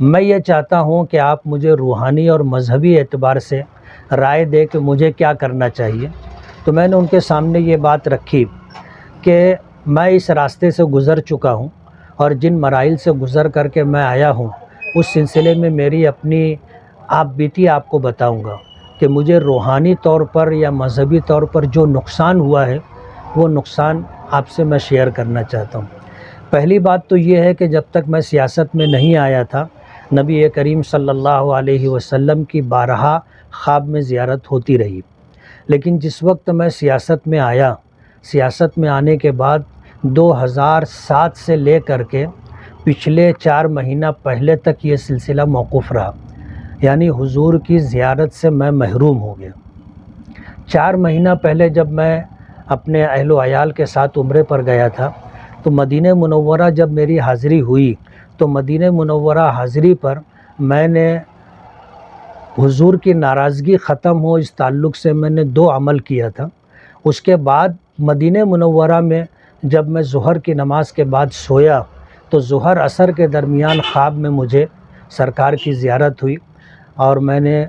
میں یہ چاہتا ہوں کہ آپ مجھے روحانی اور مذہبی اعتبار سے رائے دیں کہ مجھے کیا کرنا چاہیے۔ تو میں نے ان کے سامنے یہ بات رکھی کہ میں اس راستے سے گزر چکا ہوں اور جن مراحل سے گزر کر کے میں آیا ہوں اس سلسلے میں میری اپنی آپ بیتی آپ کو بتاؤں گا کہ مجھے روحانی طور پر یا مذہبی طور پر جو نقصان ہوا ہے وہ نقصان آپ سے میں شیئر کرنا چاہتا ہوں۔ پہلی بات تو یہ ہے کہ جب تک میں سیاست میں نہیں آیا تھا نبی کریم صلی اللہ علیہ وسلم کی بارہا خواب میں زیارت ہوتی رہی، لیکن جس وقت میں سیاست میں آیا، سیاست میں آنے کے بعد 2007 سے لے کر کے پچھلے 4 مہینہ پہلے تک یہ سلسلہ موقوف رہا، یعنی حضور کی زیارت سے میں محروم ہو گیا۔ 4 مہینہ پہلے جب میں اپنے اہل و عیال کے ساتھ عمرے پر گیا تھا تو مدینہ منورہ جب میری حاضری ہوئی تو مدینہ منورہ حاضری پر میں نے حضور کی ناراضگی ختم ہو اس تعلق سے میں نے 2 عمل کیا تھا۔ اس کے بعد مدینہ منورہ میں جب میں ظہر کی نماز کے بعد سویا تو ظہر عصر کے درمیان خواب میں مجھے سرکار کی زیارت ہوئی اور میں نے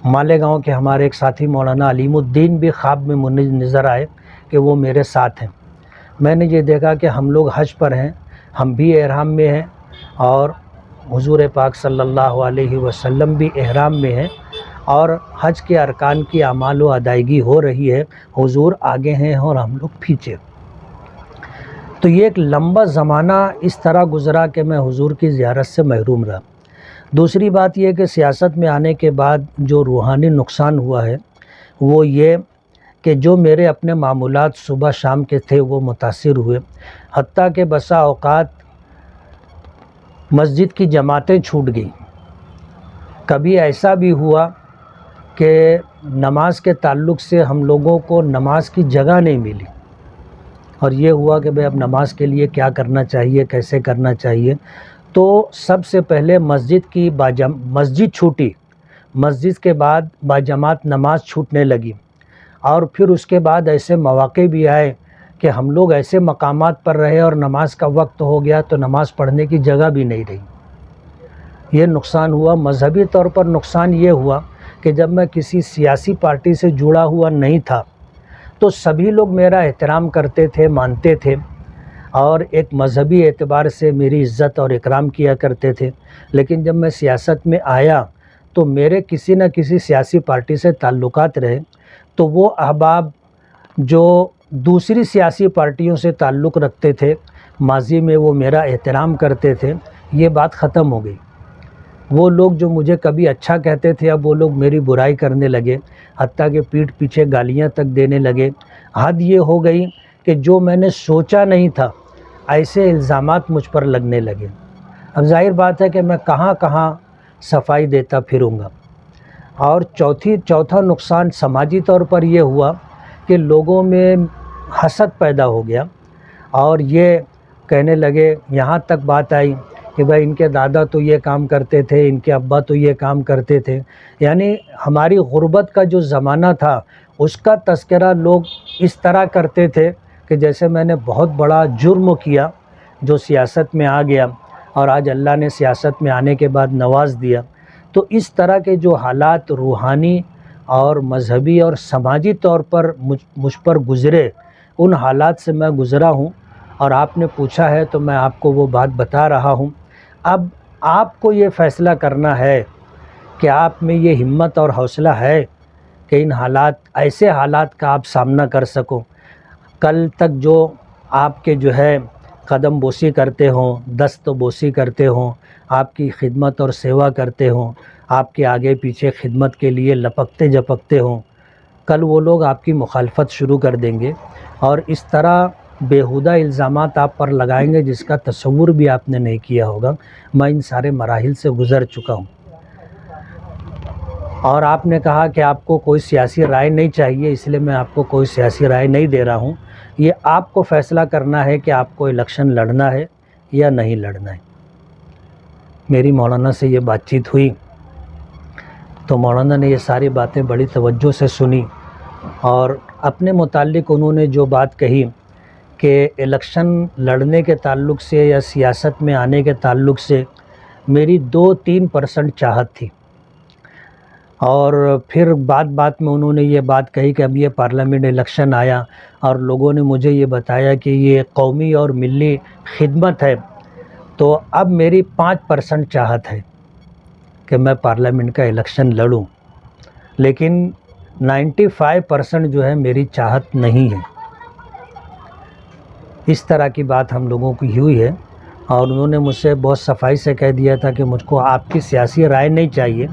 مالیگاؤں کے ہمارے ایک ساتھی مولانا علیم الدین بھی خواب میں مجھے نظر آئے کہ وہ میرے ساتھ ہیں۔ میں نے یہ دیکھا کہ ہم لوگ حج پر ہیں، ہم بھی احرام میں ہیں اور حضور پاک صلی اللہ علیہ وسلم بھی احرام میں ہیں اور حج کے ارکان کی اعمال و ادائیگی ہو رہی ہے، حضور آگے ہیں اور ہم لوگ پیچھے۔ تو یہ ایک لمبا زمانہ اس طرح گزرا کہ میں حضور کی زیارت سے محروم رہا۔ دوسری بات یہ کہ سیاست میں آنے کے بعد جو روحانی نقصان ہوا ہے وہ یہ کہ جو میرے اپنے معمولات صبح شام کے تھے وہ متاثر ہوئے، حتیٰ کہ بسا اوقات مسجد کی جماعتیں چھوٹ گئیں۔ کبھی ایسا بھی ہوا کہ نماز کے تعلق سے ہم لوگوں کو نماز کی جگہ نہیں ملی اور یہ ہوا کہ اب نماز کے لیے کیا کرنا چاہیے، کیسے کرنا چاہیے۔ تو سب سے پہلے مسجد چھوٹی، مسجد کے بعد باجماعت نماز چھوٹنے لگی اور پھر اس کے بعد ایسے مواقع بھی آئے کہ ہم لوگ ایسے مقامات پر رہے اور نماز کا وقت ہو گیا تو نماز پڑھنے کی جگہ بھی نہیں رہی۔ یہ نقصان ہوا۔ مذہبی طور پر نقصان یہ ہوا کہ جب میں کسی سیاسی پارٹی سے جڑا ہوا نہیں تھا تو سبھی لوگ میرا احترام کرتے تھے، مانتے تھے اور ایک مذہبی اعتبار سے میری عزت اور اکرام کیا کرتے تھے، لیکن جب میں سیاست میں آیا تو میرے کسی نہ کسی سیاسی پارٹی سے تعلقات رہے تو وہ احباب جو دوسری سیاسی پارٹیوں سے تعلق رکھتے تھے، ماضی میں وہ میرا احترام کرتے تھے، یہ بات ختم ہو گئی۔ وہ لوگ جو مجھے کبھی اچھا کہتے تھے اب وہ لوگ میری برائی کرنے لگے، حتیٰ کہ پیٹھ پیچھے گالیاں تک دینے لگے۔ حد یہ ہو گئی کہ جو میں نے سوچا نہیں تھا ایسے الزامات مجھ پر لگنے لگے۔ اب ظاہر بات ہے کہ میں کہاں کہاں صفائی دیتا پھروں گا۔ اور چوتھا نقصان سماجی طور پر یہ ہوا کہ لوگوں میں حسد پیدا ہو گیا اور یہ کہنے لگے، یہاں تک بات آئی کہ بھائی ان کے دادا تو یہ کام کرتے تھے، ان کے ابا تو یہ کام کرتے تھے، یعنی ہماری غربت کا جو زمانہ تھا اس کا تذکرہ لوگ اس طرح کرتے تھے کہ جیسے میں نے بہت بڑا جرم کیا جو سیاست میں آ گیا اور آج اللہ نے سیاست میں آنے کے بعد نواز دیا۔ تو اس طرح کے جو حالات روحانی اور مذہبی اور سماجی طور پر مجھ پر گزرے، ان حالات سے میں گزرا ہوں اور آپ نے پوچھا ہے تو میں آپ کو وہ بات بتا رہا ہوں۔ اب آپ کو یہ فیصلہ کرنا ہے کہ آپ میں یہ ہمت اور حوصلہ ہے کہ ان ایسے حالات کا آپ سامنا کر سکو۔ کل تک جو آپ کے جو ہے قدم بوسی کرتے ہوں، دست بوسی کرتے ہوں، آپ کی خدمت اور سیوا کرتے ہوں، آپ کے آگے پیچھے خدمت کے لیے لپکتے جھپکتے ہوں، کل وہ لوگ آپ کی مخالفت شروع کر دیں گے اور اس طرح بیہودہ الزامات آپ پر لگائیں گے جس کا تصور بھی آپ نے نہیں کیا ہوگا۔ میں ان سارے مراحل سے گزر چکا ہوں اور آپ نے کہا کہ آپ کو کوئی سیاسی رائے نہیں چاہیے، اس لیے میں آپ کو کوئی سیاسی رائے نہیں دے رہا ہوں۔ یہ آپ کو فیصلہ کرنا ہے کہ آپ کو الیکشن لڑنا ہے یا نہیں لڑنا ہے۔ میری مولانا سے یہ بات چیت ہوئی تو مولانا نے یہ ساری باتیں بڑی توجہ سے سنی اور اپنے متعلق انہوں نے جو بات کہی کہ الیکشن لڑنے کے تعلق سے یا سیاست میں آنے کے تعلق سے میری 2-3% چاہت تھی، اور پھر بات میں انہوں نے یہ بات کہی کہ اب یہ پارلیمنٹ الیکشن آیا اور لوگوں نے مجھے یہ بتایا کہ یہ قومی اور ملی خدمت ہے، تو اب میری 5% چاہت ہے کہ میں پارلیمنٹ کا الیکشن لڑوں، لیکن 95% جو ہے میری چاہت نہیں ہے۔ اس طرح کی بات ہم لوگوں کی ہوئی ہے، اور انہوں نے مجھ سے بہت صفائی سے کہہ دیا تھا کہ مجھ کو آپ کی سیاسی رائے نہیں چاہیے،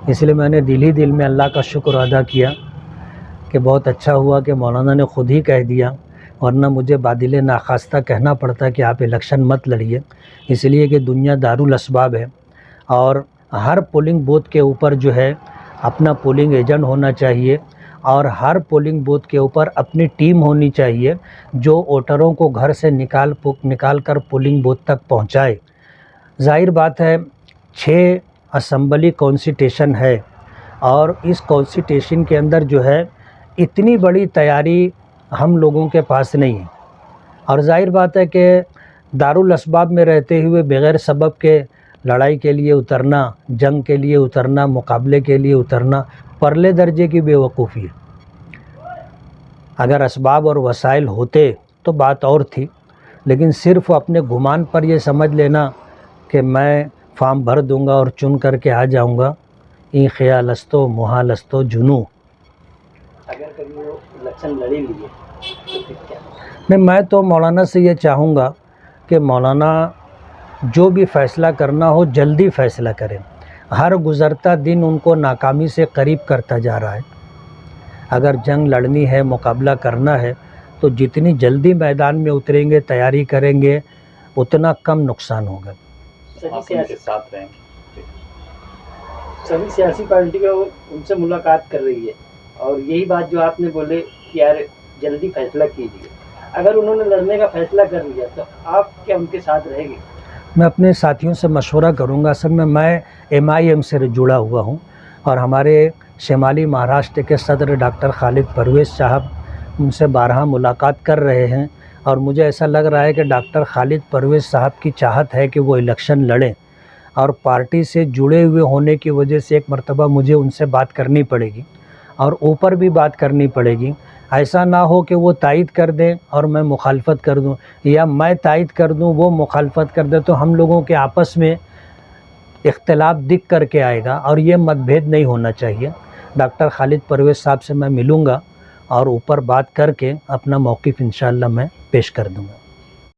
اس لیے میں نے دل ہی دل میں اللہ کا شکر ادا کیا کہ بہت اچھا ہوا کہ مولانا نے خود ہی کہہ دیا، ورنہ مجھے بادل ناخواستہ کہنا پڑتا کہ آپ الیکشن مت لڑیے، اس لیے کہ دنیا دارالاسباب ہے، اور ہر پولنگ بوتھ کے اوپر جو ہے اپنا پولنگ ایجنٹ ہونا چاہیے، اور ہر پولنگ بوتھ کے اوپر اپنی ٹیم ہونی چاہیے جو ووٹروں کو گھر سے نکال کر پولنگ بوتھ تک پہنچائے۔ ظاہر بات ہے 6 اسمبلی کانسٹیٹیوشن ہے، اور اس کانسٹیٹیوشن کے اندر جو ہے اتنی بڑی تیاری ہم لوگوں کے پاس نہیں ہے، اور ظاہر بات ہے کہ دارالاسباب میں رہتے ہوئے بغیر سبب کے لڑائی کے لیے اترنا، جنگ کے لیے اترنا، مقابلے کے لیے اترنا پرلے درجے کی بے وقوفی ہے۔ اگر اسباب اور وسائل ہوتے تو بات اور تھی، لیکن صرف اپنے گمان پر یہ سمجھ لینا کہ میں فارم بھر دوں گا اور چن کر کے آ جاؤں گا، این خیال استو محال استو جنوں۔ اگر کبھی وہ الیکشن لڑی لیے تو پھر کیا؟ نہیں، میں تو مولانا سے یہ چاہوں گا کہ مولانا جو بھی فیصلہ کرنا ہو جلدی فیصلہ کریں، ہر گزرتا دن ان کو ناکامی سے قریب کرتا جا رہا ہے۔ اگر جنگ لڑنی ہے، مقابلہ کرنا ہے، تو جتنی جلدی میدان میں اتریں گے، تیاری کریں گے، اتنا کم نقصان ہوگا۔ سبھی سیاسی پارٹی کا ان سے ملاقات کر رہی ہے، اور یہی بات جو آپ نے بولے کہ یار جلدی فیصلہ کیجیے، اگر انہوں نے لڑنے کا فیصلہ کر لیا تو آپ کیا ان کے ساتھ رہیں گے؟ میں اپنے ساتھیوں سے مشورہ کروں گا۔ اصل میں MIM سے جڑا ہوا ہوں، اور ہمارے شمالی مہاراشٹر کے صدر ڈاکٹر خالد پرویز صاحب ان سے بارہا ملاقات کر رہے ہیں، اور مجھے ایسا لگ رہا ہے کہ ڈاکٹر خالد پرویز صاحب کی چاہت ہے کہ وہ الیکشن لڑیں، اور پارٹی سے جڑے ہوئے ہونے کی وجہ سے ایک مرتبہ مجھے ان سے بات کرنی پڑے گی، اور اوپر بھی بات کرنی پڑے گی۔ ایسا نہ ہو کہ وہ تائید کر دیں اور میں مخالفت کر دوں، یا میں تائید کر دوں وہ مخالفت کر دے، تو ہم لوگوں کے آپس میں اختلاف دکھ کر کے آئے گا، اور یہ مت بھید نہیں ہونا چاہیے۔ ڈاکٹر خالد پرویز صاحب سے میں ملوں گا، اور اوپر بات کر کے اپنا موقف انشاءاللہ میں پیش کر دوں گا۔